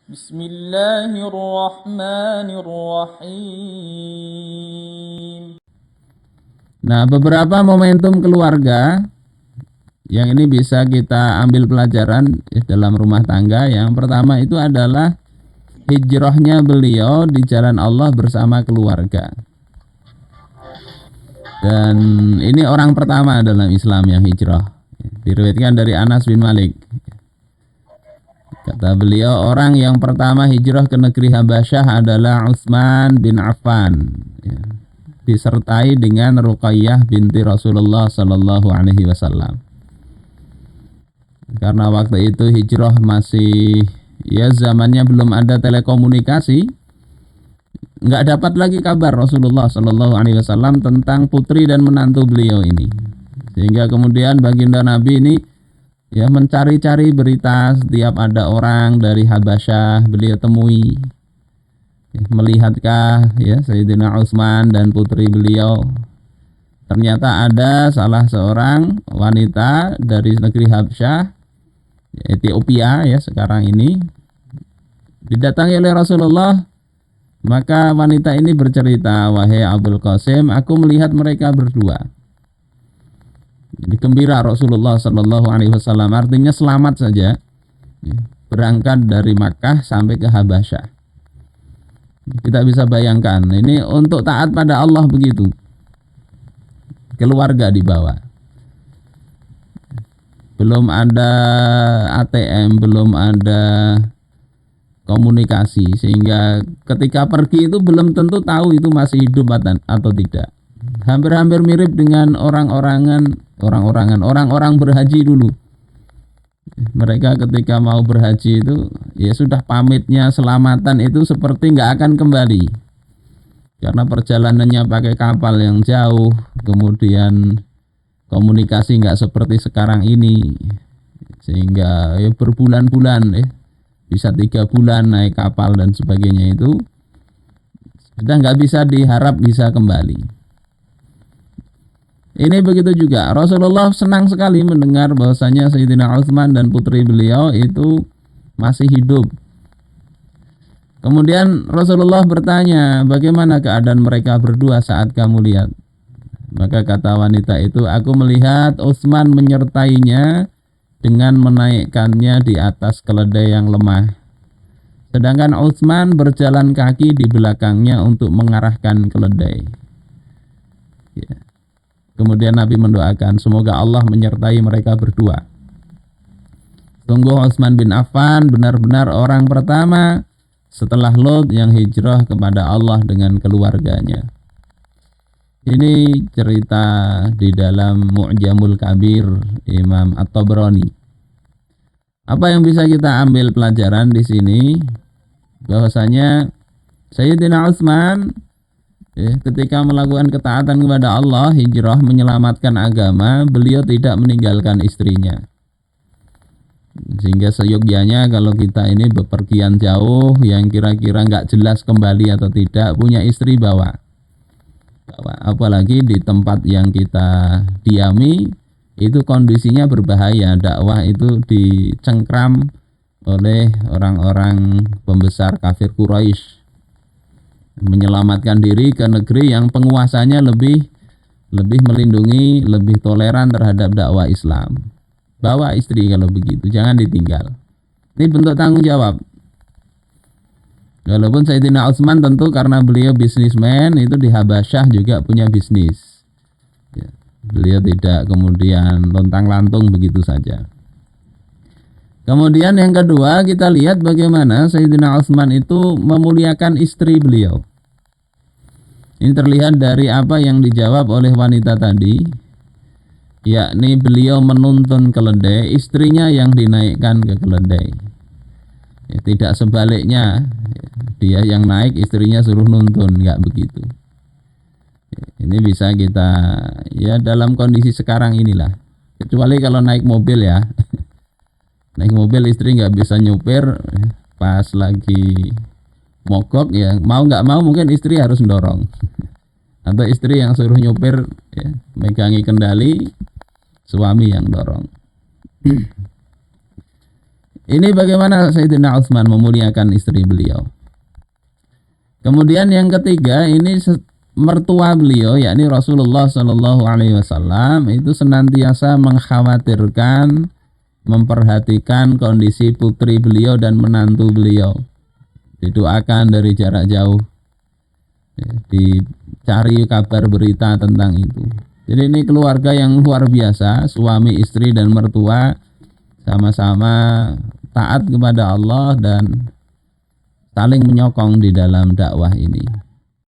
Bismillahirrahmanirrahim. Nah, beberapa momentum keluarga yang ini bisa kita ambil pelajaran dalam rumah tangga. Yang pertama itu adalah hijrahnya beliau di jalan Allah bersama keluarga. Dan ini orang pertama dalam Islam yang hijrah. Diriwayatkan dari Anas bin Malik. Kata beliau, orang yang pertama hijrah ke negeri Habasyah adalah Utsman bin Affan, disertai dengan Ruqayyah binti Rasulullah Sallallahu Alaihi Wasallam. Karena waktu itu hijrah masih, zamannya belum ada telekomunikasi, nggak dapat lagi kabar Rasulullah Sallallahu Alaihi Wasallam tentang putri dan menantu beliau ini, sehingga kemudian baginda Nabi ini mencari-cari berita. Setiap ada orang dari Habasyah beliau temui, melihatkah Sayyidina Utsman dan putri beliau. Ternyata ada salah seorang wanita dari negeri Habasyah, Ethiopia sekarang ini, didatangi oleh Rasulullah. Maka wanita ini bercerita, wahai Abul Qasim, aku melihat mereka berdua. Jadi gembira Rasulullah Sallallahu Alaihi Wasallam, artinya selamat saja berangkat dari Makkah sampai ke Habasyah. Kita bisa bayangkan, ini untuk taat pada Allah begitu. Keluarga dibawa. Belum ada ATM, belum ada komunikasi, sehingga ketika pergi itu belum tentu tahu itu masih hidup atau tidak. Hampir-hampir mirip dengan orang-orang berhaji dulu. Mereka ketika mau berhaji itu sudah pamitnya selamatan itu seperti nggak akan kembali, karena perjalanannya pakai kapal yang jauh, kemudian komunikasi nggak seperti sekarang ini, sehingga berbulan-bulan, bisa 3 bulan naik kapal dan sebagainya, itu sudah nggak bisa diharap bisa kembali. Ini begitu juga Rasulullah senang sekali mendengar bahwasanya Sayyidina Utsman dan putri beliau itu masih hidup. Kemudian Rasulullah bertanya, bagaimana keadaan mereka berdua saat kamu lihat? Maka kata wanita itu, aku melihat Utsman menyertainya dengan menaikkannya di atas keledai yang lemah, sedangkan Utsman berjalan kaki di belakangnya untuk mengarahkan keledai. Kemudian Nabi mendoakan, semoga Allah menyertai mereka berdua. Sungguh Utsman bin Affan benar-benar orang pertama setelah Lot yang hijrah kepada Allah dengan keluarganya. Ini cerita di dalam Mu'jamul Kabir Imam At-Tabrani. Apa yang bisa kita ambil pelajaran di sini? Bahwasanya Sayyidina Utsman ketika melakukan ketaatan kepada Allah, hijrah menyelamatkan agama, beliau tidak meninggalkan istrinya. Sehingga seyogyanya kalau kita ini bepergian jauh yang kira-kira nggak jelas kembali atau tidak, punya istri bawa. Apalagi di tempat yang kita diami itu kondisinya berbahaya, dakwah itu dicengkram oleh orang-orang pembesar kafir Quraisy. Menyelamatkan diri ke negeri yang penguasanya lebih melindungi, lebih toleran terhadap dakwah Islam. Bawa istri kalau begitu, jangan ditinggal. Ini bentuk tanggung jawab. Walaupun Sayyidina Utsman tentu karena beliau bisnismen, itu di Habasyah juga punya bisnis. Beliau tidak kemudian lontang-lantung begitu saja. Kemudian yang kedua, kita lihat bagaimana Sayyidina Utsman itu memuliakan istri beliau. Ini terlihat dari apa yang dijawab oleh wanita tadi, yakni beliau menuntun keledai, istrinya yang dinaikkan ke keledai. Tidak sebaliknya, dia yang naik, istrinya suruh nuntun, enggak begitu. Ini bisa kita dalam kondisi sekarang inilah, kecuali kalau naik mobil ya. Naik mobil istri nggak bisa nyupir, pas lagi mogok mau nggak mau mungkin istri harus mendorong, atau istri yang suruh nyupir megangi kendali, suami yang dorong. Ini bagaimana Sayyidina Utsman memuliakan istri beliau. Kemudian yang ketiga, ini mertua beliau, yakni Rasulullah Shallallahu Alaihi Wasallam itu senantiasa mengkhawatirkan, memperhatikan kondisi putri beliau dan menantu beliau. Didoakan dari jarak jauh, dicari kabar berita tentang itu. Jadi ini keluarga yang luar biasa, suami, istri, dan mertua sama-sama taat kepada Allah dan saling menyokong di dalam dakwah ini.